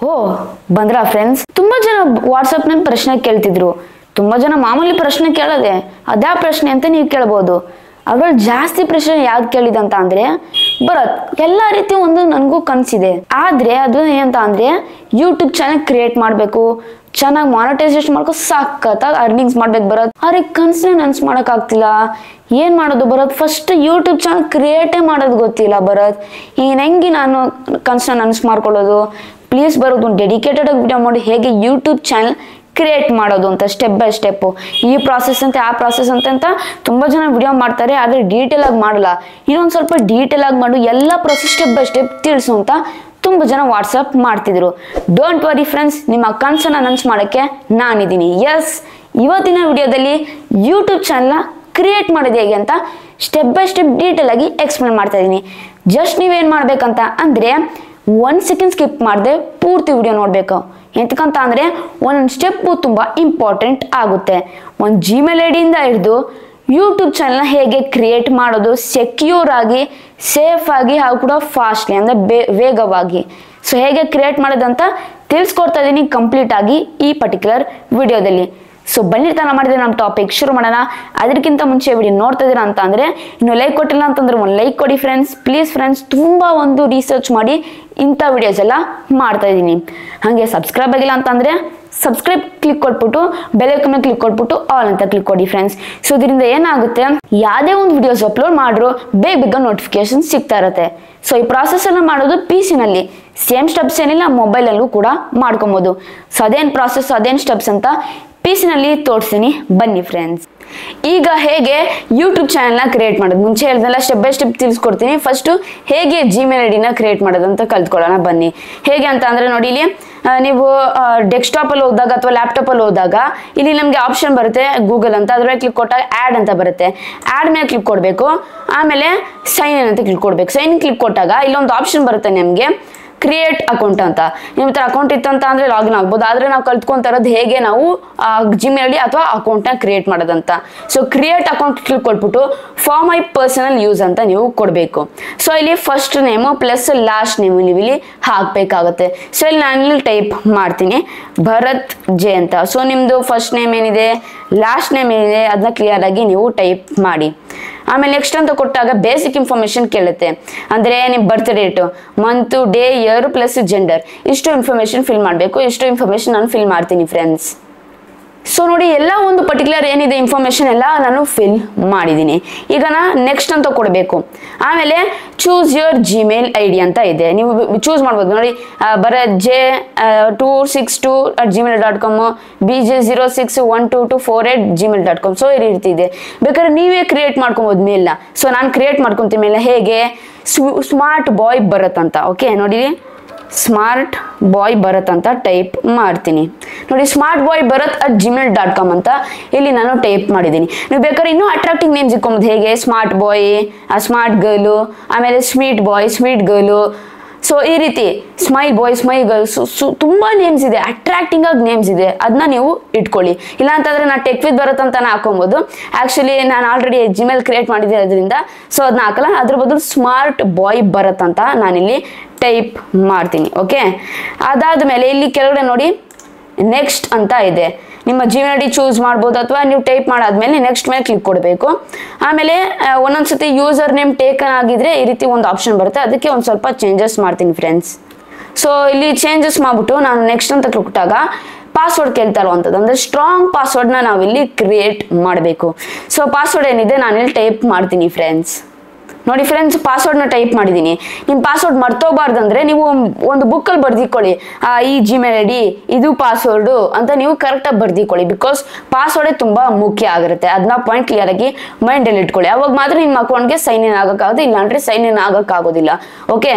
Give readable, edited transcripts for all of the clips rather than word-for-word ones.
ಓ ಬಂದ್ರಾ friends, ತುಂಬಾ ಜನ WhatsApp ನಲ್ಲಿ ಪ್ರಶ್ನೆ ಕೇಳ್ತಿದ್ರು. ತುಂಬಾ ಜನ ಮಾಮೂಲಿ ಪ್ರಶ್ನೆ ಕೇಳದೆ ಅದ್ಯಾ ಪ್ರಶ್ನೆ ಅಂತ ನೀವು ಕೇಳಬಹುದು. ಅದ್ರಲ್ಲಿ ಜಾಸ್ತಿ ಪ್ರಶ್ನೆ ಯಾವ್ದು ಕೇಳಿದಂತ ಅಂದ್ರೆ ಭರತ್, ಎಲ್ಲಾ ರೀತಿ ಒಂದು ನನ್ಗೂ ಕನ್ಸಿದೆ, ಆದ್ರೆ ಅದು ಏನಂತ ಅಂದ್ರೆ ಯೂಟ್ಯೂಬ್ ಚಾನೆಲ್ ಕ್ರಿಯೇಟ್ ಮಾಡ್ಬೇಕು, ಚೆನ್ನಾಗಿ ಮಾನಿಟೈಸೇಷನ್ ಮಾಡ್ಕೊ ಸಖತ್ತಾಗಿ ಅರ್ನಿಂಗ್ಸ್ ಮಾಡ್ಬೇಕು ಭರತ್. ಆದ್ರೆ ಕನ್ಸನ್ನ ನನ್ಸ್ ಮಾಡಕ್ ಆಗ್ತಿಲ್ಲ, ಏನ್ ಮಾಡೋದು ಭರತ್? ಫಸ್ಟ್ ಯೂಟ್ಯೂಬ್ ಚಾನಲ್ ಕ್ರಿಯೇಟೇ ಮಾಡೋದು ಗೊತ್ತಿಲ್ಲ ಭರತ್. ಹೆಂಗೆ ನಾನು ಕನ್ಸನ್ನ ನನ್ಸ್ ಮಾಡ್ಕೊಳ್ಳೋದು? ಪ್ಲೀಸ್ ಬರೋದು ಒಂದು ಡೆಡಿಕೇಟೆಡ್ ಆಗಿ ವಿಡಿಯೋ ಮಾಡಿ ಹೇಗೆ ಯೂಟ್ಯೂಬ್ ಚಾನಲ್ ಕ್ರಿಯೇಟ್ ಮಾಡೋದು ಅಂತ ಸ್ಟೆಪ್ ಬೈ ಸ್ಟೆಪ್, ಈ ಪ್ರಾಸೆಸ್ ಅಂತ ಆ ಪ್ರಾಸೆಸ್ ಅಂತ ತುಂಬಾ ಜನ ವಿಡಿಯೋ ಮಾಡ್ತಾರೆ, ಆದ್ರೆ ಡೀಟೇಲ್ ಆಗಿ ಮಾಡಲ್ಲ. ಇನ್ನೊಂದು ಸ್ವಲ್ಪ ಡೀಟೇಲ್ ಆಗಿ ಮಾಡು, ಎಲ್ಲ ಪ್ರಾಸೆಸ್ ಸ್ಟೆಪ್ ಬೈ ಸ್ಟೆಪ್ ತಿಳಿಸು ಅಂತ ತುಂಬಾ ಜನ ವಾಟ್ಸಪ್ ಮಾಡ್ತಿದ್ರು. ಡೋಂಟ್ ವರಿ ಫ್ರೆಂಡ್ಸ್, ನಿಮ್ಮ ಕನ್ಸನ್ನ ನನ್ಸ್ ಮಾಡಕ್ಕೆ ನಾನಿದ್ದೀನಿ. ಎಸ್, ಇವತ್ತಿನ ವಿಡಿಯೋದಲ್ಲಿ ಯೂಟ್ಯೂಬ್ ಚಾನಲ್ನ ಕ್ರಿಯೇಟ್ ಮಾಡೋದು ಹೇಗೆ ಅಂತ ಸ್ಟೆಪ್ ಬೈ ಸ್ಟೆಪ್ ಡೀಟೇಲ್ ಆಗಿ ಎಕ್ಸ್ಪ್ಲೇನ್ ಮಾಡ್ತಾ ಇದ್ದೀನಿ. ಜಸ್ಟ್ ನೀವೇನ್ ಮಾಡ್ಬೇಕಂತ ಅಂದ್ರೆ 1 ಸೆಕೆಂಡ್ ಸ್ಕಿಪ್ ಮಾಡದೆ ಪೂರ್ತಿ ವಿಡಿಯೋ ನೋಡ್ಬೇಕು. ಎಂತಕ್ಕಂತ ಅಂದ್ರೆ ಒಂದೊಂದು ಸ್ಟೆಪ್ ತುಂಬಾ ಇಂಪಾರ್ಟೆಂಟ್ ಆಗುತ್ತೆ. ಒಂದು ಜಿಮೇಲ್ ಐಡಿಯಿಂದ ಹಿಡಿದು ಯೂಟ್ಯೂಬ್ ಚಾನಲ್ನ ಹೇಗೆ ಕ್ರಿಯೇಟ್ ಮಾಡೋದು ಸೆಕ್ಯೂರ್ ಆಗಿ, ಸೇಫ್ ಆಗಿ, ಹಾಗೂ ಕೂಡ ಫಾಸ್ಟ್ಲಿ ಅಂದ್ರೆ ವೇಗವಾಗಿ ಸೊ ಹೇಗೆ ಕ್ರಿಯೇಟ್ ಮಾಡೋದಂತ ತಿಳಿಸ್ಕೊಡ್ತಾ ಇದ್ದೀನಿ ಕಂಪ್ಲೀಟ್ ಆಗಿ ಈ ಪರ್ಟಿಕ್ಯುಲರ್ ವಿಡಿಯೋದಲ್ಲಿ. ಸೊ ಬನ್ನಿ ತನ ಮಾಡಿದ್ರೆ ನಮ್ಮ ಟಾಪಿಕ್ ಶುರು ಮಾಡೋಣ. ಅದಕ್ಕಿಂತ ಮುಂಚೆ ವಿಡಿಯೋ ನೋಡ್ತಾ ಇದ್ದೀರಾ ಅಂತ ಅಂದ್ರೆ ಇನ್ನು ಲೈಕ್ ಕೊಟ್ಟಿಲ್ಲ ಅಂತಂದ್ರೆ ಒಂದು ಲೈಕ್ ಕೊಡಿ ಫ್ರೆಂಡ್ಸ್, ಪ್ಲೀಸ್ ಫ್ರೆಂಡ್ಸ್. ತುಂಬಾ ಒಂದು ರಿಸರ್ಚ್ ಮಾಡಿ ಇಂಥ ವಿಡಿಯೋಸ್ ಎಲ್ಲ ಮಾಡ್ತಾ ಇದ್ದೀನಿ. ಹಾಗೆ ಸಬ್ಸ್ಕ್ರೈಬ್ ಆಗಿಲ್ಲ ಅಂತಂದ್ರೆ ಸಬ್ಸ್ಕ್ರೈಬ್ ಕ್ಲಿಕ್ ಕೊಟ್ಬಿಟ್ಟು ಬೆಲ್ ಐಕಾನ್ ಕ್ಲಿಕ್ ಕೊಟ್ಬಿಟ್ಟು ಆಲ್ ಅಂತ ಕ್ಲಿಕ್ ಕೊಡಿ ಫ್ರೆಂಡ್ಸ್. ಸೊ ಇದರಿಂದ ಏನಾಗುತ್ತೆ, ಯಾವುದೇ ಒಂದು ವಿಡಿಯೋಸ್ ಅಪ್ಲೋಡ್ ಮಾಡ್ರು ಬೇಗ ನೋಟಿಫಿಕೇಶನ್ ಸಿಗ್ತಾ ಇರುತ್ತೆ. ಸೊ ಈ ಪ್ರಾಸೆಸ್ ಎಲ್ಲ ಮಾಡೋದು PC ನಲ್ಲಿ ಸೇಮ್ ಸ್ಟೆಪ್ಸ್ ಏನಿಲ್ಲ, ಮೊಬೈಲಲ್ಲೂ ಕೂಡ ಮಾಡ್ಕೊಬೋದು. ಸೊ ಅದೇನು ಪ್ರಾಸೆಸ್, ಅದೇನು ಸ್ಟೆಪ್ಸ್ ಅಂತ PC ನಲ್ಲಿ ತೋರಿಸ್ತೀನಿ, ಬನ್ನಿ ಫ್ರೆಂಡ್ಸ್. ಈಗ ಹೇಗೆ ಯೂಟ್ಯೂಬ್ ಚಾನಲ್ನ ಕ್ರಿಯೇಟ್ ಮಾಡೋದು, ಮುಂಚೆ ಹೇಳ್ದಲ್ಲ ಸ್ಟೆಪ್ ಬೈ ಸ್ಟೆಪ್ ತಿಳಿಸ್ಕೊಡ್ತೀನಿ. ಫಸ್ಟ್ ಹೇಗೆ ಜಿಮೇಲ್ ಐಡಿನ ಕ್ರಿಯೇಟ್ ಮಾಡೋದು ಅಂತ ಕಲ್ತ್ಕೊಳ್ಳೋಣ ಬನ್ನಿ. ಹೇಗೆ ಅಂತ ಅಂದ್ರೆ ನೋಡಿ, ಇಲ್ಲಿ ನೀವು ಡೆಸ್ಕ್ಟಾಪ್ ಅಲ್ಲಿ ಹೋದಾಗ ಅಥವಾ ಲ್ಯಾಪ್ಟಾಪ್ ಅಲ್ಲಿ ಹೋದಾಗ ಇಲ್ಲಿ ನಮಗೆ ಆಪ್ಷನ್ ಬರುತ್ತೆ ಗೂಗಲ್ ಅಂತ, ಅದ್ರ ಕ್ಲಿಕ್ ಕೊಟ್ಟಾಗ ಆಡ್ ಅಂತ ಬರುತ್ತೆ. ಆಡ್ ಮೇಲೆ ಕ್ಲಿಕ್ ಕೊಡಬೇಕು, ಆಮೇಲೆ ಸೈನ್ ಇನ್ ಅಂತ ಕ್ಲಿಕ್ ಕೊಡ್ಬೇಕು. ಸೈನ್ ಇನ್ ಕ್ಲಿಕ್ ಕೊಟ್ಟಾಗ ಇಲ್ಲೊಂದು ಆಪ್ಷನ್ ಬರುತ್ತೆ ನಿಮಗೆ ಕ್ರಿಯೇಟ್ ಅಕೌಂಟ್ ಅಂತ. ನಿಮ್ಮ ಹತ್ರ ಅಕೌಂಟ್ ಇತ್ತಂತ ಅಂದ್ರೆ ಲಾಗಿನ್ ಆಗ್ಬೋದು, ಆದ್ರೆ ನಾವು ಕಲ್ತ್ಕೊಂತ ಇರೋದು ಹೇಗೆ ನಾವು ಜಿಮೇಲ್ ಐಡಿ ಅಥವಾ ಅಕೌಂಟ್ನ ಕ್ರಿಯೇಟ್ ಮಾಡೋದಂತ. ಸೊ ಕ್ರಿಯೇಟ್ ಅಕೌಂಟ್ ಕ್ಲಿಕ್ ಕೊಟ್ಬಿಟ್ಟು ಫಾರ್ ಮೈ ಪರ್ಸನಲ್ ಯೂಸ್ ಅಂತ ನೀವು ಕೊಡಬೇಕು. ಸೊ ಇಲ್ಲಿ first name plus last name ನೀವು ಇಲ್ಲಿ ಹಾಕಬೇಕಾಗುತ್ತೆ. ಸೊ ಇಲ್ಲಿ ನಾನು ಟೈಪ್ ಮಾಡ್ತೀನಿ ಭರತ್ ಜೆ ಅಂತ. ಸೊ ನಿಮ್ಮದು ಫಸ್ಟ್ ನೇಮ್ ಏನಿದೆ, ಲಾಸ್ಟ್ ನೇಮ್ ಏನಿದೆ ಅದನ್ನ ಕ್ಲಿಯರ್ ಆಗಿ ನೀವು ಟೈಪ್ ಮಾಡಿ. ಆಮೇಲೆ ನೆಕ್ಸ್ಟ್ ಅಂತ ಕೊಟ್ಟಾಗ ಬೇಸಿಕ್ ಇನ್ಫಾರ್ಮೇಶನ್ ಕೇಳುತ್ತೆ, ಅಂದ್ರೆ ನಿಮ್ಮ birth date, month, day, year plus gender, ಇಷ್ಟು ಇನ್ಫಾರ್ಮೇಶನ್ ಫಿಲ್ ಮಾಡಬೇಕು. ಇಷ್ಟು ಇನ್ಫಾರ್ಮೇಶನ್ ನಾನು ಫಿಲ್ ಮಾಡ್ತೀನಿ ಫ್ರೆಂಡ್ಸ್. ಸೊ ನೋಡಿ, ಎಲ್ಲ ಒಂದು ಪರ್ಟಿಕ್ಯುಲರ್ ಏನಿದೆ ಇನ್ಫಾರ್ಮೇಶನ್ ಎಲ್ಲ ನಾನು ಫಿಲ್ ಮಾಡಿದ್ದೀನಿ. ಈಗ ನಾನು ನೆಕ್ಸ್ಟ್ ಅಂತ ಕೊಡಬೇಕು. ಆಮೇಲೆ ಚೂಸ್ ಯುವರ್ ಜಿಮೇಲ್ ಐಡಿ ಅಂತ ಇದೆ, ನೀವು ಚೂಸ್ ಮಾಡ್ಬೋದು. ನೋಡಿ, Bharat J 262@gmail.com, BJ061224@gmail.com. So ಈ ರೀತಿ ಇದೆ, ಬೇಕಾದ್ರೆ ನೀವೇ ಕ್ರಿಯೇಟ್ ಮಾಡ್ಕೊಬೋದು ಮೇಲ್ನ. ಸೊ ನಾನು ಕ್ರಿಯೇಟ್ ಮಾಡ್ಕೊತೀನಿ ಮೇಲೆ ಹೇಗೆ, ಸ್ಮಾರ್ಟ್ ಬಾಯ್ ಭರತ್ ಅಂತ. ಓಕೆ ನೋಡಿ, ಸ್ಮಾರ್ಟ್ ಬಾಯ್ ಭರತ್ ಅಂತ ಟೈಪ್ ಮಾಡ್ತೀನಿ. ನೋಡಿ, ಸ್ಮಾರ್ಟ್ ಬಾಯ್ ಭರತ್ @gmail.com ಅಂತ ಇಲ್ಲಿ ನಾನು ಟೈಪ್ ಮಾಡಿದ್ದೀನಿ. ನೀವು ಬೇಕಾದ್ರೆ ಇನ್ನೂ ಅಟ್ರಾಕ್ಟಿವ್ ನೇಮ್ಸ್ ಇಟ್ಕೊಬೋದು, ಹೇಗೆ ಸ್ಮಾರ್ಟ್ ಬಾಯ್, ಸ್ಮಾರ್ಟ್ ಗರ್ಲು, ಆಮೇಲೆ ಸ್ವೀಟ್ ಬಾಯ್, ಸ್ವೀಟ್ ಗರ್ಲು. ಸೊ ಈ ರೀತಿ ಸ್ಮೈಲ್ ಬಾಯ್, ಸ್ಮೈಲ್ ಗರ್ಲ್ಸ್, ತುಂಬಾ ನೇಮ್ಸ್ ಇದೆ, ಅಟ್ರಾಕ್ಟಿಂಗ್ ಆಗಿ ನೇಮ್ಸ್ ಇದೆ, ಅದನ್ನ ನೀವು ಇಟ್ಕೊಳ್ಳಿ. ಇಲ್ಲ ಅಂತಂದ್ರೆ ನಾನು ಟೆಕ್ ವಿತ್ ಭರತ್ ಅಂತ ಹಾಕೊಬೋದು. ಆಕ್ಚುಲಿ ನಾನು ಆಲ್ರೆಡಿ ಜಿಮೇಲ್ ಕ್ರಿಯೇಟ್ ಮಾಡಿದ್ದೆ ಅದರಿಂದ, ಸೊ ಅದನ್ನ ಹಾಕಲ್ಲ. ಅದ್ರ ಬದಲು ಸ್ಮಾರ್ಟ್ ಬಾಯ್ ಭರತ್ ಅಂತ ನಾನಿಲ್ಲಿ ಟೈಪ್ ಮಾಡ್ತೀನಿ. ಓಕೆ, ಅದಾದ್ಮೇಲೆ ಇಲ್ಲಿ ಕೆಳಗಡೆ ನೋಡಿ ನೆಕ್ಸ್ಟ್ ಅಂತ ಇದೆ, ನಿಮ್ಮ ಜಿಮೇಲ್ ಐಡಿ ಚೂಸ್ ಮಾಡ್ಬೋದು, ಅಥವಾ ನೀವು ಟೈಪ್ ಮಾಡಾದ್ಮೇಲೆ ನೆಕ್ಸ್ಟ್ ಮೇಲೆ ಕ್ಲಿಕ್ ಕೊಡಬೇಕು. ಆಮೇಲೆ ಒಂದೊಂದ್ಸತಿ ಯೂಸರ್ ನೇಮ್ ಟೇಕನ್ ಆಗಿದ್ರೆ ಈ ರೀತಿ ಒಂದು ಆಪ್ಷನ್ ಬರುತ್ತೆ, ಅದಕ್ಕೆ ಒಂದು ಸ್ವಲ್ಪ ಚೇಂಜಸ್ ಮಾಡ್ತೀನಿ ಫ್ರೆಂಡ್ಸ್. ಸೊ ಇಲ್ಲಿ ಚೇಂಜಸ್ ಮಾಡ್ಬಿಟ್ಟು ನಾನು ನೆಕ್ಸ್ಟ್ ಅಂತ ಕೊಟ್ಟಾಗ ಪಾಸ್ವರ್ಡ್ ಕೇಳ್ತಾ ಇರುವಂಥದ್ದು, ಅಂದ್ರೆ ಸ್ಟ್ರಾಂಗ್ ಪಾಸ್ವರ್ಡ್ನ ನಾವಿಲ್ಲಿ ಕ್ರಿಯೇಟ್ ಮಾಡಬೇಕು. ಸೊ ಪಾಸ್ವರ್ಡ್ ಏನಿದೆ ನಾನಿಲ್ಲಿ ಟೈಪ್ ಮಾಡ್ತೀನಿ ಫ್ರೆಂಡ್ಸ್. ನೋಡಿ ಫ್ರೆಂಡ್ಸ್, ಪಾಸ್ವರ್ಡ್ನ ಟೈಪ್ ಮಾಡಿದ್ದೀನಿ. ನಿಮ್ಮ ಪಾಸ್ವರ್ಡ್ ಮರ್ತೋಗ್ಬಾರ್ದಂದ್ರೆ ನೀವು ಒಂದು ಬುಕ್ಕಲ್ಲಿ ಬರ್ದಿಕೊಳ್ಳಿ, ಈ ಜಿಮೇಲ್ ಐಡಿ ಇದು ಪಾಸ್ವರ್ಡು ಅಂತ ನೀವು ಕರೆಕ್ಟಾಗಿ ಬರ್ದಿಕೊಳ್ಳಿ. ಬಿಕಾಸ್ ಪಾಸ್ವರ್ಡೇ ತುಂಬ ಮುಖ್ಯ ಆಗಿರುತ್ತೆ, ಅದನ್ನ ಪಾಯಿಂಟ್ ಕ್ಲಿಯರ್ ಆಗಿ ಮೈಂಡಲ್ಲಿ ಇಟ್ಕೊಳ್ಳಿ. ಅವಾಗ ಮಾತ್ರ ನಿಮ್ಮ ಅಕೌಂಟ್ಗೆ ಸೈನ್ ಇನ್ ಆಗೋಕ್ಕಾಗೋದು, ಇಲ್ಲಾಂದ್ರೆ ಸೈನ್ ಇನ್ ಆಗೋಕ್ಕಾಗೋದಿಲ್ಲ. ಓಕೆ,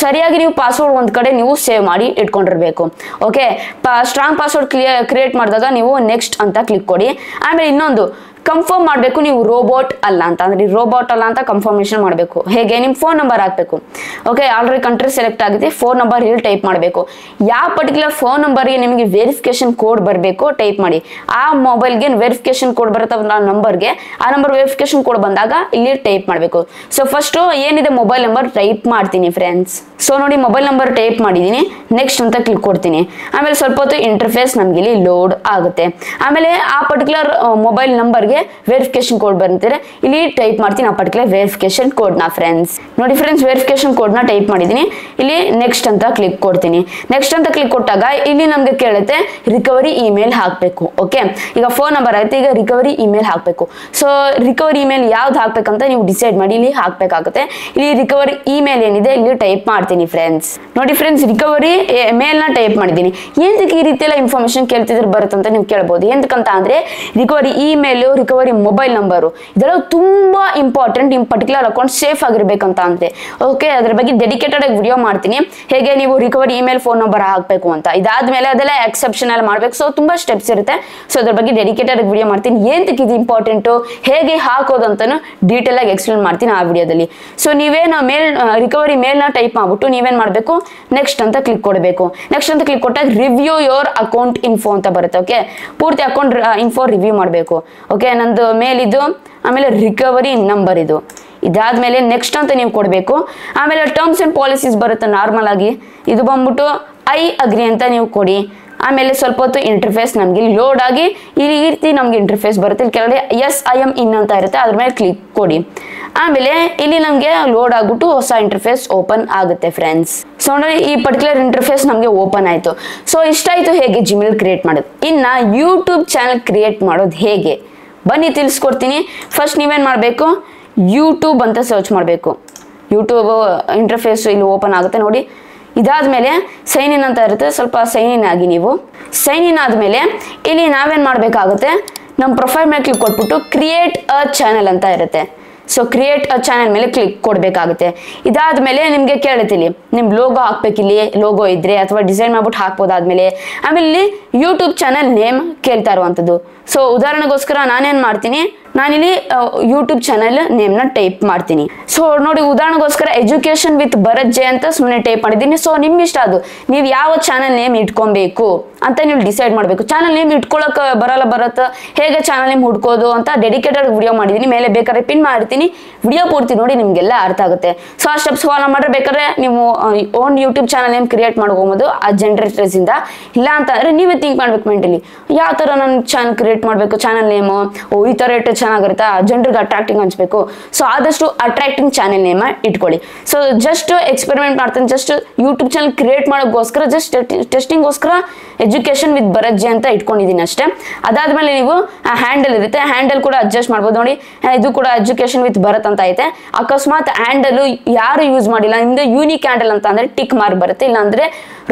ಸರಿಯಾಗಿ ನೀವು ಪಾಸ್ವರ್ಡ್ ಒಂದು ಕಡೆ ನೀವು ಸೇವ್ ಮಾಡಿ ಇಟ್ಕೊಂಡಿರ್ಬೇಕು. ಓಕೆ, ಸ್ಟ್ರಾಂಗ್ ಪಾಸ್ವರ್ಡ್ ಕ್ರಿಯೇಟ್ ಮಾಡಿದಾಗ ನೀವು ನೆಕ್ಸ್ಟ್ ಅಂತ ಕ್ಲಿಕ್ ಕೊಡಿ. ಆಮೇಲೆ ಇನ್ನೊಂದು ಕನ್ಫರ್ಮ್ ಮಾಡಬೇಕು ನೀವು ರೋಬೋಟ್ ಅಲ್ಲ ಅಂತ, ಅಂದ್ರೆ ರೋಬೋಟ್ ಅಲ್ಲ ಅಂತ ಕನ್ಫರ್ಮೇಶನ್ ಮಾಡಬೇಕು. ಹೇಗೆ ನಿಮ್ಮ ಫೋನ್ ನಂಬರ್ ಹಾಕಬೇಕು. ಓಕೆ, ಆಲ್ರೆಡಿ ಕಂಟ್ರಿ ಸೆಲೆಕ್ಟ್ ಆಗಿದೆ, ಫೋನ್ ನಂಬರ್ ಇಲ್ಲಿ ಟೈಪ್ ಮಾಡಬೇಕು. ಯಾವ ಪರ್ಟಿಕ್ಯುಲರ್ ಫೋನ್ ನಂಬರ್ಗೆ ನಿಮಗೆ ವೆರಿಫಿಕೇಶನ್ ಕೋಡ್ ಬರಬೇಕು ಟೈಪ್ ಮಾಡಿ. ಆ ಮೊಬೈಲ್ಗೆ ವೆರಿಫಿಕೇಶನ್ ಕೋಡ್ ಬರುತ್ತೆ ನಂಬರ್ಗೆ, ಆ ನಂಬರ್ ವೆರಿಫಿಕೇಶನ್ ಕೋಡ್ ಬಂದಾಗ ಇಲ್ಲಿ ಟೈಪ್ ಮಾಡಬೇಕು. ಸೊ ಫಸ್ಟ್ ಏನಿದೆ ಮೊಬೈಲ್ ನಂಬರ್ ಟೈಪ್ ಮಾಡ್ತೀನಿ ಫ್ರೆಂಡ್ಸ್. ಸೊ ನೋಡಿ ಮೊಬೈಲ್ ನಂಬರ್ ಟೈಪ್ ಮಾಡಿದ್ದೀನಿ, ನೆಕ್ಸ್ಟ್ ಅಂತ ಕ್ಲಿಕ್ ಕೊಡ್ತೀನಿ. ಆಮೇಲೆ ಸ್ವಲ್ಪ ಹೊತ್ತು ಇಂಟರ್ಫೇಸ್ ನಮ್ಗೆ ಇಲ್ಲಿ ಲೋಡ್ ಆಗುತ್ತೆ. ಆಮೇಲೆ ಆ ಪರ್ಟಿಕ್ಯುಲರ್ ಮೊಬೈಲ್ ನಂಬರ್ಗೆ ವೆರಿಫಿಕೇಶನ್ ಕೋಡ್ ಬರ್ತಾರೆ, ಇಲ್ಲಿ ಟೈಪ್ ಮಾಡ್ತೀನಿ ಆ ಪರ್ಟಿಕ್ಯುಲರ್ ವೆರಿಫಿಕೇಶನ್ ಕೋಡ್ ನ ಫ್ರೆಂಡ್ಸ್. ನೋಡಿ ಫ್ರೆಂಡ್ಸ್, ವೆರಿಫಿಕೇಶನ್ ಕೋಡ್ ನ ಟೈಪ್ ಮಾಡಿದ್ದೀನಿ, ಇಲ್ಲಿ ನೆಕ್ಸ್ಟ್ ಅಂತ ಕ್ಲಿಕ್ ಕೊಡ್ತೀನಿ. ನೆಕ್ಸ್ಟ್ ಅಂತ ಕ್ಲಿಕ್ ಕೊಟ್ಟಾಗ ಇಲ್ಲಿ ನಮ್ಗೆ ಕೇಳುತ್ತೆ ರಿಕವರಿ ಇಮೇಲ್ ಹಾಕ್ಬೇಕು. ಓಕೆ, ಈಗ ಫೋನ್ ನಂಬರ್ ಆಯ್ತು, ಈಗ ರಿಕವರಿ ಇಮೇಲ್ ಹಾಕ್ಬೇಕು. ಸೊ ರಿಕವರಿ ಇಮೇಲ್ ಯಾವ್ದು ಹಾಕ್ಬೇಕಂತ ನೀವು ಡಿಸೈಡ್ ಮಾಡಿ ಇಲ್ಲಿ ಹಾಕ್ಬೇಕಾಗುತ್ತೆ. ಇಲ್ಲಿ ರಿಕವರಿ ಇಮೇಲ್ ಏನಿದೆ ಇಲ್ಲಿ ಟೈಪ್ ಮಾಡ್ತೀನಿ ಫ್ರೆಂಡ್ಸ್. ನೋಡಿ ಫ್ರೆಂಡ್ಸ್, ರಿಕವರಿ ಮೇಲ್ ನ ಟೈಪ್ ಮಾಡಿದ್ದೀನಿ. ಏನಕ್ಕೆ ಈ ರೀತಿ ಎಲ್ಲ ಇನ್ಫಾರ್ಮೇಶನ್ ಕೇಳ್ತಿದ್ರೆ ಬರುತ್ತಂತ ನೀವು ಕೇಳ್ಬೋದು. ಏನಕ್ಕಂತ ಅಂದ್ರೆ recovery email, recovery mobile number ಇದೆಲ್ಲ ತುಂಬಾ ಇಂಪಾರ್ಟೆಂಟ್. ನಿಮ್ಮ ಪರ್ಟಿಕ್ಯುಲರ್ ಅಕೌಂಟ್ ಸೇಫ್ ಆಗಿರ್ಬೇಕಂತ ಅಂದ್ರೆ. ಓಕೆ, ಅದ್ರ ಬಗ್ಗೆ ಡೆಡಿಕೇಟೆಡ್ ಆಗಿ ವಿಡಿಯೋ ಮಾಡ್ತೀನಿ, ಹೇಗೆ ನೀವು ರಿಕವರಿ ಇಮೇಲ್ ಫೋನ್ ನಂಬರ್ ಹಾಕ್ಬೇಕು ಅಂತ. ಇದಾದ್ಮೇಲೆ ಅದೆಲ್ಲ ಎಕ್ಸೆಪ್ಷನ್ ಎಲ್ಲ ಮಾಡ್ಬೇಕು. ಸೊ ತುಂಬಾ ಸ್ಟೆಪ್ಸ್ ಇರುತ್ತೆ. ಸೊ ಅದ್ರ ಬಗ್ಗೆ ಡೆಡಿಕೇಟೆಡ್ ಆಗಿ ವಿಡಿಯೋ ಮಾಡ್ತೀನಿ. ಏನಕ್ಕೆ ಇದು ಇಂಪಾರ್ಟೆಂಟು, ಹೇಗೆ ಹಾಕೋದು ಅಂತಾನು ಡೀಟೇಲ್ ಆಗಿ ಎಕ್ಸ್ಪ್ಲೇನ್ ಮಾಡ್ತೀನಿ ಆ ವಿಡಿಯೋದಲ್ಲಿ. ಸೊ ನೀವೇನು ರಿಕವರಿ ಮೇಲ್ ನ ಟೈಪ್ ಮಾಡ್ಬಿಟ್ಟು ನೀವೇನ್ ಮಾಡ್ಬೇಕು, ನೆಕ್ಸ್ಟ್ ಅಂತ ಕ್ಲಿಕ್ ಕೊಡಬೇಕು. ನೆಕ್ಸ್ಟ್ ಅಂತ ಕ್ಲಿಕ್ ಕೊಟ್ಟಾಗ ರಿವ್ಯೂ ಯೋರ್ ಅಕೌಂಟ್ ಇನ್ಫೋ ಅಂತ ಬರುತ್ತೆ. ಓಕೆ, ಪೂರ್ತಿ ಅಕೌಂಟ್ ಇನ್ಫೋ ರಿವ್ಯೂ ಮಾಡಬೇಕು. ಓಕೆ, ನಂದು ಮೇಲ್ ಇದು, ಆಮೇಲೆ ರಿಕವರಿ ನಂಬರ್ ಇದು. ಇದಾದ್ಮೇಲೆ ನೆಕ್ಸ್ಟ್ ಅಂತ ನೀವು ಕೊಡಬೇಕು. ಆಮೇಲೆ ಟರ್ಮ್ಸ್ ಅಂಡ್ ಪಾಲಿಸೀಸ್ ಬರುತ್ತೆ ನಾರ್ಮಲ್ ಆಗಿ, ಇದು ಬಂದ್ಬಿಟ್ಟು ಐ ಅಗ್ರಿ ಅಂತ ನೀವು ಕೊಡಿ. ಆಮೇಲೆ ಸ್ವಲ್ಪ ಹೊತ್ತು ಇಂಟರ್ಫೇಸ್ ನಮ್ಗೆ ಲೋಡ್ ಆಗಿ ಈ ರೀತಿ ನಮ್ಗೆ ಇಂಟರ್ಫೇಸ್ ಬರುತ್ತೆ. ಇಲ್ಲಿ ಕೆಳಗಡೆ ಎಸ್ ಐ ಎಮ್ ಇನ್ ಅಂತ ಇರುತ್ತೆ, ಅದ್ರ ಮೇಲೆ ಕ್ಲಿಕ್ ಕೊಡಿ. ಆಮೇಲೆ ಇಲ್ಲಿ ನಮ್ಗೆ ಲೋಡ್ ಆಗ್ಬಿಟ್ಟು ಹೊಸ ಇಂಟರ್ಫೇಸ್ ಓಪನ್ ಆಗುತ್ತೆ ಫ್ರೆಂಡ್ಸ್. ಸೊ ನೋಡಿ ಈ ಪರ್ಟಿಕ್ಯುಲರ್ ಇಂಟರ್ಫೇಸ್ ನಮ್ಗೆ ಓಪನ್ ಆಯ್ತು. ಸೊ ಇಷ್ಟಾಯ್ತು ಹೇಗೆ ಜಿಮೇಲ್ ಕ್ರಿಯೇಟ್ ಮಾಡೋದು. ಇನ್ನ ಯೂಟ್ಯೂಬ್ ಚಾನಲ್ ಕ್ರಿಯೇಟ್ ಮಾಡೋದು ಹೇಗೆ ಬನ್ನಿ ತಿಳಿಸ್ಕೊಡ್ತೀನಿ. ಫಸ್ಟ್ ನೀವೇನ್ ಮಾಡಬೇಕು, ಯೂಟ್ಯೂಬ್ ಅಂತ ಸರ್ಚ್ ಮಾಡಬೇಕು. ಯೂಟ್ಯೂಬ್ ಇಂಟರ್ಫೇಸ್ ಇಲ್ಲಿ ಓಪನ್ ಆಗುತ್ತೆ ನೋಡಿ. ಇದಾದ್ಮೇಲೆ ಸೈನ್ ಇನ್ ಅಂತ ಇರುತ್ತೆ, ಸ್ವಲ್ಪ ಸೈನ್ ಇನ್ ಆಗಿ ನೀವು. ಸೈನ್ ಇನ್ ಆದ್ಮೇಲೆ ಇಲ್ಲಿ ನಾವೇನ್ ಮಾಡ್ಬೇಕಾಗುತ್ತೆ, ನಮ್ಮ ಪ್ರೊಫೈಲ್ ಮೇಲೆ ಕ್ಲಿಕ್ ಕೊಟ್ಬಿಟ್ಟು ಕ್ರಿಯೇಟ್ ಅ ಚಾನಲ್ ಅಂತ ಇರುತ್ತೆ. ಸೊ ಕ್ರಿಯೇಟ್ ಅ ಚಾನಲ್ ಮೇಲೆ ಕ್ಲಿಕ್ ಕೊಡಬೇಕಾಗುತ್ತೆ. ಇದಾದ್ಮೇಲೆ ನಿಮಗೆ ಕೇಳುತ್ತೆ ಇಲ್ಲಿ ನಿಮ್ ಲೋಗೋ ಹಾಕ್ಬೇಕಿಲ್ಲಿ, ಲೋಗೋ ಇದ್ರೆ ಅಥವಾ ಡಿಸೈನ್ ಮಾಡ್ಬಿಟ್ಟು ಹಾಕ್ಬೋದಾದ್ಮೇಲೆ. ಆಮೇಲೆ ಇಲ್ಲಿ ಯೂಟ್ಯೂಬ್ ಚಾನಲ್ ನೇಮ್ ಕೇಳ್ತಾ ಇರುವಂಥದ್ದು. ಸೊ ಉದಾಹರಣೆಗೋಸ್ಕರ ನಾನೇನ್ ಮಾಡ್ತೀನಿ, ನಾನಿಲ್ಲಿ ಯೂಟ್ಯೂಬ್ ಚಾನಲ್ ನೇಮ್ ನ ಟೈಪ್ ಮಾಡ್ತೀನಿ. ಸೊ ನೋಡಿ ಉದಾಹರಣೆಗೋಸ್ಕರ ಎಜುಕೇಶನ್ ವಿತ್ ಭರತ್ ಜೆ ಅಂತ ಸುಮ್ಮನೆ ಟೈಪ್ ಮಾಡಿದ್ದೀನಿ. ಸೊ ನಿಮ್ ಇಷ್ಟ ಅದು, ನೀವು ಯಾವ ಚಾನಲ್ ನೇಮ್ ಇಟ್ಕೊಬೇಕು ಅಂತ ನೀವು ಡಿಸೈಡ್ ಮಾಡಬೇಕು. ಚಾನಲ್ ನೇಮ್ ಇಟ್ಕೊಳಕ್ ಬರತ್ತ, ಹೇಗೆ ಚಾನಲ್ ನೇಮ್ ಹುಡ್ಕೋದು ಅಂತ ಡೆಡಿಕೇಟೆಡ್ ವಿಡಿಯೋ ಮಾಡಿದೀನಿ, ಮೇಲೆ ಬೇಕಾದ್ರೆ ಪಿನ್ ಮಾಡ್ತೀನಿ, ವಿಡಿಯೋ ಪೂರ್ತಿ ನೋಡಿ ನಿಮ್ಗೆಲ್ಲ ಅರ್ಥ ಆಗುತ್ತೆ. ಸೊ ಆ ಸ್ಟೆಪ್ಸ್ ಫಾಲೋ ಮಾಡ್ರೆ ಬೇಕಾದ್ರೆ ನೀವು own YouTube channel name create ಮಾಡ್ಕೊಬೋದು ಆ ಜನರೇಟರ್ಸ್ ಇಂದ. ಇಲ್ಲ ಅಂತ ಅಂದ್ರೆ ನೀವೇ ಥಿಂಕ್ ಮಾಡ್ಬೇಕು ಮೆಂಟಲಿ, ಯಾವ ತರ ನಾನು ಚಾನಲ್ ಕ್ರಿಯೇಟ್ ಮಾಡ್ಬೇಕು, ಚಾನಲ್ ನೇಮು ಈ ತರ ಇಟ್ಟು ಚೆನ್ನಾಗಿರುತ್ತಾ, ಜನರಿಗೆ ಅಟ್ರಾಕ್ಟಿಂಗ್ ಅನ್ಸ್ಬೇಕು. ಸೊ ಆದಷ್ಟು ಅಟ್ರಾಕ್ಟಿಂಗ್ ಚಾನಲ್ ನೇಮ್ ಇಟ್ಕೊಳ್ಳಿ. ಸೊ ಜಸ್ಟ್ ಎಕ್ಸ್ಪೆರಿಮೆಂಟ್ ಮಾಡ್ತೀನಿ, ಜಸ್ಟ್ ಯೂಟ್ಯೂಬ್ ಚಾನಲ್ ಕ್ರಿಯೇಟ್ ಮಾಡೋಕ್ಕೋಸ್ಕರ ಜಸ್ಟ್ ಟೆಸ್ಟಿಂಗ್ಗೋಸ್ಕರ ಎಜುಕೇಶನ್ ವಿತ್ ಭರತ್ ಜೆ ಅಂತ ಇಟ್ಕೊಂಡಿದ್ದೀನಿ ಅಷ್ಟೇ. ಅದಾದ್ಮೇಲೆ ನೀವು ಹ್ಯಾಂಡಲ್ ಇರುತ್ತೆ, ಹ್ಯಾಂಡಲ್ ಕೂಡ ಅಡ್ಜಸ್ಟ್ ಮಾಡ್ಬೋದು. ನೋಡಿ ಇದು ಕೂಡ ಎಜುಕೇಶನ್ ವಿತ್ ಭರತ್ ಅಂತ ಐತೆ. ಅಕಸ್ಮಾತ್ ಹ್ಯಾಂಡಲ್ ಯಾರು ಯೂಸ್ ಮಾಡಿಲ್ಲ, ನಿಮ್ದು ಯೂನಿಕ್ ಹ್ಯಾಂಡಲ್ ಅಂತ ಅಂದ್ರೆ ಟಿಕ್ ಮಾರ್ಕ್ ಬರುತ್ತೆ, ಇಲ್ಲ ಅಂದ್ರೆ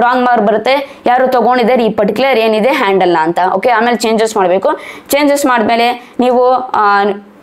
ರಾಂಗ್ ಮಾರ್ಕ್ ಬರುತ್ತೆ. ಯಾರು ತಗೊಂಡಿದ್ದಾರೆ ಈ ಪರ್ಟಿಕ್ಯುಲರ್ ಏನಿದೆ ಹ್ಯಾಂಡಲ್ ಅಂತ. ಓಕೆ, ಆಮೇಲೆ ಚೇಂಜಸ್ ಮಾಡಬೇಕು. ಚೇಂಜಸ್ ಮಾಡಿದ್ಮೇಲೆ ನೀವು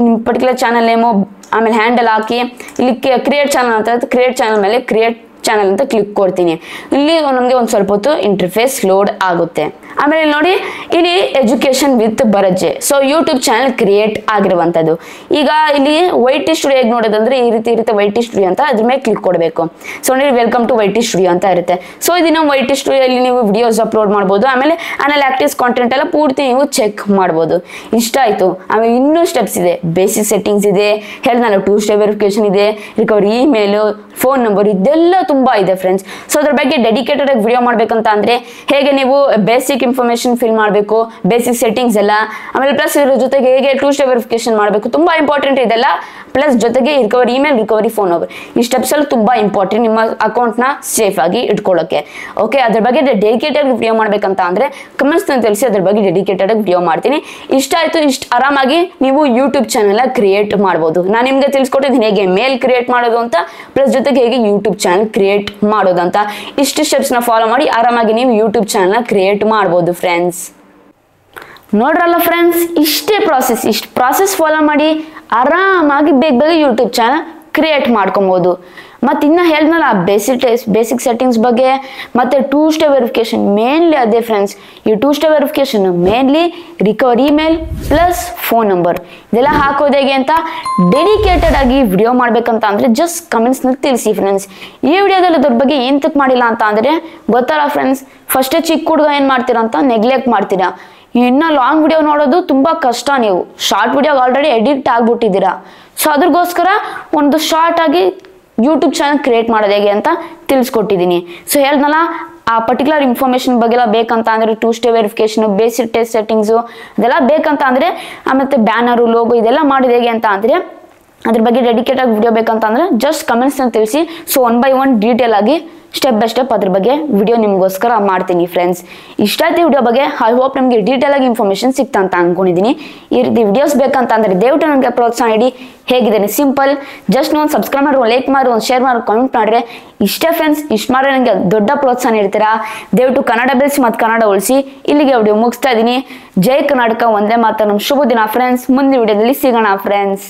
ನಿಮ್ಮ ಪರ್ಟಿಕ್ಯುಲರ್ ಚಾನಲ್ ನೇಮು ಆಮೇಲೆ ಹ್ಯಾಂಡಲ್ ಹಾಕಿ ಇಲ್ಲಿ ಕ್ರಿಯೇಟ್ ಚಾನಲ್ ಅಂತ, ಕ್ರಿಯೇಟ್ ಚಾನಲ್ ಮೇಲೆ ಕ್ರಿಯೇಟ್ ಚಾನಲ್ ಅಂತ ಕ್ಲಿಕ್ ಕೊಡ್ತೀನಿ. ಇಲ್ಲಿ ನಮಗೆ ಒಂದು ಸ್ವಲ್ಪ ಹೊತ್ತು ಇಂಟರ್ಫೇಸ್ ಲೋಡ್ ಆಗುತ್ತೆ. ಆಮೇಲೆ ನೋಡಿ ಇಲ್ಲಿ education with Bharat J, so YouTube channel create ಆಗಿರುವಂತದ್ದು. ಈಗ ಇಲ್ಲಿ ವೈಟಿ ಸ್ಟುಡಿಯೋ ಹೇಗೆ ನೋಡೋದಂದ್ರೆ ಈ ರೀತಿ ಇರುತ್ತೆ, ವೈಟಿ ಸ್ಟುಡಿಯೋ ಅಂತ ಅದ್ರ ಮೇಲೆ ಕ್ಲಿಕ್ ಕೊಡಬೇಕು. ಸೊ ನೋಡಿ ವೆಲ್ಕಮ್ ಟು ವೈಟಿ ಸ್ಟುಡಿಯೋ ಅಂತ ಇರುತ್ತೆ. ಸೊ ಇದನ್ನ ವೈಟಿ ಸ್ಟುಡಿಯೋಲ್ಲಿ ನೀವು ವಿಡಿಯೋಸ್ ಅಪ್ಲೋಡ್ ಮಾಡ್ಬೋದು. ಆಮೇಲೆ ಅನಾಲಿಟಿಕ್ಸ್ ಕಾಂಟೆಂಟ್ ಎಲ್ಲ ಪೂರ್ತಿ ನೀವು ಚೆಕ್ ಮಾಡ್ಬೋದು. ಇಷ್ಟ ಆಯ್ತು. ಆಮೇಲೆ ಇನ್ನೂ ಸ್ಟೆಪ್ಸ್ ಇದೆ, ಬೇಸಿಕ್ ಸೆಟ್ಟಿಂಗ್ಸ್ ಇದೆ, ಹೇಳಿದ್ನಲ್ಲ 2 ಸ್ಟೆಪ್ ವೆರಿಫಿಕೇಶನ್ ಇದೆ, ರಿಕವರಿ ಇಮೇಲ್, ಫೋನ್ ನಂಬರ್, ಇದೆಲ್ಲ ತುಂಬಾ ಇದೆ ಫ್ರೆಂಡ್ಸ್. ಸೊ ಅದ್ರ ಬಗ್ಗೆ ಡೆಡಿಕೇಟೆಡ್ ಆಗಿ ವಿಡಿಯೋ ಮಾಡ್ಬೇಕಂತ ಅಂದ್ರೆ ಹೇಗೆ ನೀವು ಬೇಸಿಕ್ ಇನ್ಫಾರ್ಮೇಶನ್ ಫಿಲ್ ಮಾಡಬೇಕು, ಬೇಸಿಕ್ ಸೆಟ್ಟಿಂಗ್ಸ್ ಎಲ್ಲ, ಆಮೇಲೆ ಪ್ಲಸ್ ಇದ್ರ ಜೊತೆಗೆ ಹೇಗೆ 2 ಸ್ಟೆಪ್ ವೆರಿಫಿಕೇಶನ್ ಮಾಡಬೇಕು, ತುಂಬಾ ಇಂಪಾರ್ಟೆಂಟ್ ಇದೆಲ್ಲ. ಪ್ಲಸ್ ಜೊತೆಗೆ recovery email, recovery phone number, ಈ ಸ್ಟೆಪ್ಸ್ ಎಲ್ಲ ತುಂಬಾ ಇಂಪಾರ್ಟೆಂಟ್ ನಿಮ್ಮ ಅಕೌಂಟ್ ನ ಸೇಫ್ ಆಗಿ ಇಟ್ಕೊಳ್ಳೋಕೆ. ಓಕೆ, ಅದ್ರ ಬಗ್ಗೆ ಡೆಡಿಕೇಟೆಡ್ ವಿಡಿಯೋ ಮಾಡ್ಬೇಕಂತ ಅಂದ್ರೆ ಕಮೆಂಟ್ಸ್ ತಿಳಿಸಿ, ಅದ್ರ ಬಗ್ಗೆ ಡೆಡಿಕೇಟೆಡ್ ಆಗಿ ವಿಡಿಯೋ ಮಾಡ್ತೀನಿ. ಇಷ್ಟ ಆಯ್ತು, ಇಷ್ಟು ಆರಾಮಾಗಿ ನೀವು ಯೂಟ್ಯೂಬ್ ಚಾನಲ್ ಕ್ರಿಯೇಟ್ ಮಾಡ್ಬೋದು. ನಾನು ನಿಮ್ಗೆ ತಿಳಿಸ್ಕೊಟ್ಟಿದ್ದೀನಿ ಹೇಗೆ ಮೇಲ್ ಕ್ರಿಯೇಟ್ ಮಾಡೋದು ಅಂತ, ಪ್ಲಸ್ ಜೊತೆಗೆ ಹೇಗೆ ಯೂಟ್ಯೂಬ್ ಚಾನಲ್ ಕ್ರಿಯೇಟ್ ಮಾಡೋದಂತ. ಇಷ್ಟು ಸ್ಟೆಪ್ಸ್ ನ ಫಾಲೋ ಮಾಡಿ ಆರಾಮಾಗಿ ನೀವು ಯೂಟ್ಯೂಬ್ ಚಾನಲ್ ಕ್ರಿಯೇಟ್ ಮಾಡ್ಬೋದು ಫ್ರೆಂಡ್ಸ್. ನೋಡ್ರಲ್ಲ ಫ್ರೆಂಡ್ಸ್, ಇಷ್ಟೇ ಪ್ರಾಸೆಸ್. ಇಷ್ಟು ಪ್ರಾಸೆಸ್ ಫಾಲೋ ಮಾಡಿ ಆರಾಮಾಗಿ ಬೇಗ ಯೂಟ್ಯೂಬ್ ಚಾನಲ್ ಕ್ರಿಯೇಟ್ ಮಾಡ್ಕೊಬೋದು. ಮತ್ತು ಇನ್ನು ಹೇಳಿದ್ನಲ್ಲ ಬೇಸಿಕ್ ಸೆಟ್ಟಿಂಗ್ಸ್ ಬಗ್ಗೆ ಮತ್ತು 2 ಸ್ಟೆಪ್ ವೆರಿಫಿಕೇಶನ್ ಮೇನ್ಲಿ ಅದೇ ಫ್ರೆಂಡ್ಸ್. ಈ 2 step verification mainly recover email plus phone number ಇದೆಲ್ಲ ಹಾಕೋದು ಹೇಗೆ ಅಂತ ಡೆಡಿಕೇಟೆಡ್ ಆಗಿ ವಿಡಿಯೋ ಮಾಡ್ಬೇಕಂತ ಅಂದರೆ ಜಸ್ಟ್ ಕಮೆಂಟ್ಸ್ನಲ್ಲಿ ತಿಳಿಸಿ ಫ್ರೆಂಡ್ಸ್. ಈ ವಿಡಿಯೋದಲ್ಲಿ ಅದ್ರ ಬಗ್ಗೆ ಏನಕ್ಕೆ ಮಾಡಿಲ್ಲ ಅಂತ ಅಂದರೆ ಗೊತ್ತಲ್ಲ ಫ್ರೆಂಡ್ಸ್, ಫಸ್ಟೇ ಚಿಕ್ಕ ಹುಡುಗ ಏನು ಮಾಡ್ತೀರಾ ಅಂತ ನೆಗ್ಲೆಕ್ಟ್ ಮಾಡ್ತೀರಾ. ಇನ್ನು ಲಾಂಗ್ ವಿಡಿಯೋ ನೋಡೋದು ತುಂಬ ಕಷ್ಟ. ನೀವು ಶಾರ್ಟ್ ವಿಡಿಯೋಗೆ ಆಲ್ರೆಡಿ ಎಡಿಕ್ಟ್ ಆಗಿಬಿಟ್ಟಿದ್ದೀರಾ. ಸೊ ಅದ್ರಗೋಸ್ಕರ ಒಂದು ಶಾರ್ಟ್ ಆಗಿ ಯೂಟ್ಯೂಬ್ ಚಾನಲ್ ಕ್ರಿಯೇಟ್ ಮಾಡೋದು ಹೇಗೆ ಅಂತ ತಿಳಿಸ್ಕೊಟ್ಟಿದ್ದೀನಿ. ಸೊ ಹೇಳ್ದಲ್ಲ ಆ ಪರ್ಟಿಕ್ಯುಲರ್ ಇನ್ಫಾರ್ಮೇಷನ್ ಬಗ್ಗೆ ಎಲ್ಲ ಬೇಕಂತ ಅಂದರೆ 2 ಸ್ಟೆಪ್ ವೆರಿಫಿಕೇಶನು, ಬೇಸಿಕ್ ಟೆಸ್ಟ್ ಸೆಟ್ಟಿಂಗ್ಸು ಅದೆಲ್ಲ ಬೇಕಂತ ಅಂದರೆ, ಮತ್ತು ಬ್ಯಾನರು ಲೋಗೋ ಇದೆಲ್ಲ ಮಾಡೋದು ಹೇಗೆ ಅಂತ ಅಂದರೆ ಅದ್ರ ಬಗ್ಗೆ ಡೆಡಿಕೇಟ್ ಆಗಿ ವಿಡಿಯೋ ಬೇಕಂತ ಅಂದರೆ ಜಸ್ಟ್ ಕಮೆಂಟ್ಸ್ನ ತಿಳಿಸಿ. ಸೊ 1 by 1 ಡೀಟೇಲ್ ಆಗಿ ಸ್ಟೆಪ್ ಬೈ ಸ್ಟೆಪ್ ಅದ್ರ ಬಗ್ಗೆ ವಿಡಿಯೋ ನಿಮಗೋಸ್ಕರ ಮಾಡ್ತೀನಿ ಫ್ರೆಂಡ್ಸ್. ಇಷ್ಟಾಯ್ತು ವಿಡಿಯೋ ಬಗ್ಗೆ. ಐ ಹೋಪ್ ನಿಮಗೆ ಡೀಟೇಲ್ ಆಗಿ ಇನ್ಫಾರ್ಮೇಷನ್ ಸಿಕ್ತಾ ಅಂತ ಅಂದ್ಕೊಂಡಿದ್ದೀನಿ. ಈ ರೀತಿ ವಿಡಿಯೋಸ್ ಬೇಕಂತ ಅಂದರೆ ದಯವಿಟ್ಟು ನನಗೆ ಪ್ರೋತ್ಸಾಹ ನೀಡಿ. ಹೇಗಿದ್ದೇನೆ ಸಿಂಪಲ್, ಜಸ್ಟ್ ಒಂದು ಸಬ್ಸ್ಕ್ರೈಬ್ ಮಾಡಿ, ಲೈಕ್ ಮಾಡಿ, ಒಂದು ಶೇರ್ ಮಾಡಿ, ಕಾಮೆಂಟ್ ಮಾಡಿದ್ರೆ ಇಷ್ಟೇ ಫ್ರೆಂಡ್ಸ್. ಇಷ್ಟು ಮಾಡಿದ್ರೆ ನನಗೆ ದೊಡ್ಡ ಪ್ರೋತ್ಸಾಹ ನೀಡ್ತೀರಾ. ದಯವಿಟ್ಟು ಕನ್ನಡ ಬೆಳೆಸಿ ಮತ್ತು ಕನ್ನಡ ಉಳಿಸಿ. ಇಲ್ಲಿಗೆ ವಿಡಿಯೋ ಮುಗಿಸ್ತಾ ಇದ್ದೀನಿ. ಜೈ ಕರ್ನಾಟಕ, ಒಂದೇ ಮಾತರಂ. ಶುಭ ದಿನ ಫ್ರೆಂಡ್ಸ್. ಮುಂದಿನ ವಿಡಿಯೋದಲ್ಲಿ ಸಿಗೋಣ ಫ್ರೆಂಡ್ಸ್.